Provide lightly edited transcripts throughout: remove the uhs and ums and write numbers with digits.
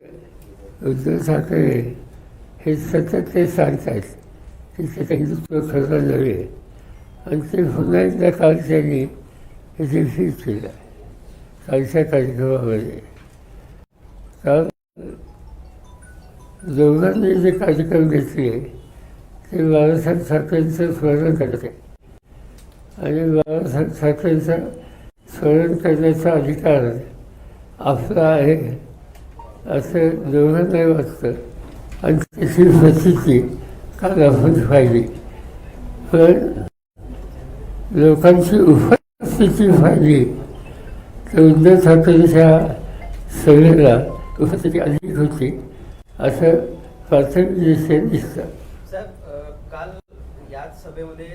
उद्धव ठाकरे हे सतत ते सांगतात की ते हिंदुत्व खरं नव्हे आणि ते पुन्हा एकदा काल त्यांनी हे रिपीट केलं कालच्या कार्यक्रमामध्ये. काल दोघांनी जे कार्यक्रम घेतले ते बाळासाहेब ठाकरेंचं स्मरण करते आणि बाळासाहेब ठाकरेंचं स्मरण करण्याचा अधिकार आपला आहे असं दोघांनाही वाटतं आणि त्याची प्रसिद्धी काल आपण पाहिली. पण लोकांची उपस्थिती पाहिली तर उद्धव ठाकरेंच्या सभेला उपस्थिती अधिक होती असं प्राथमिकदृष्ट्या दिसतं. साहेब, काल याच सभेमध्ये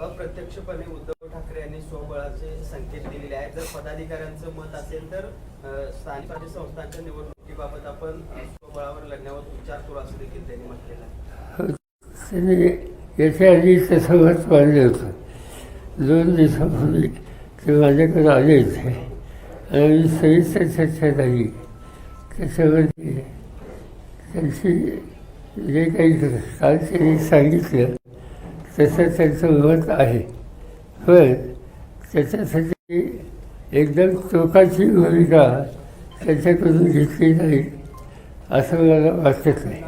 अप्रत्यक्षपणे उद्धव ठाकरे यांनी स्वबळाचे संकेत दिलेले आहेत. जर पदाधिकाऱ्यांचं मत असेल तर स्थानिक स्वराज्य संस्थांच्या निवडणुकीबाबत आपण स्वबळावर लढण्यावर विचार करू असं देखील त्यांनी म्हटलेलं आहे. त्यांनी याच्या आधी तसं मत मांडलं होतं. 2 दिवसापूर्वी ते माझ्याकडे आले होते आणि सविस्तर चर्चा झाली. त्याच्यामध्ये त्यांची जे काही काल त्यांनी सांगितलं तसं त्यांचं मत आहे. पण त्याच्यासाठी एकदम टोकाची भूमिका त्यांच्याकडून घेतली जाईल असं मला वाटत नाही.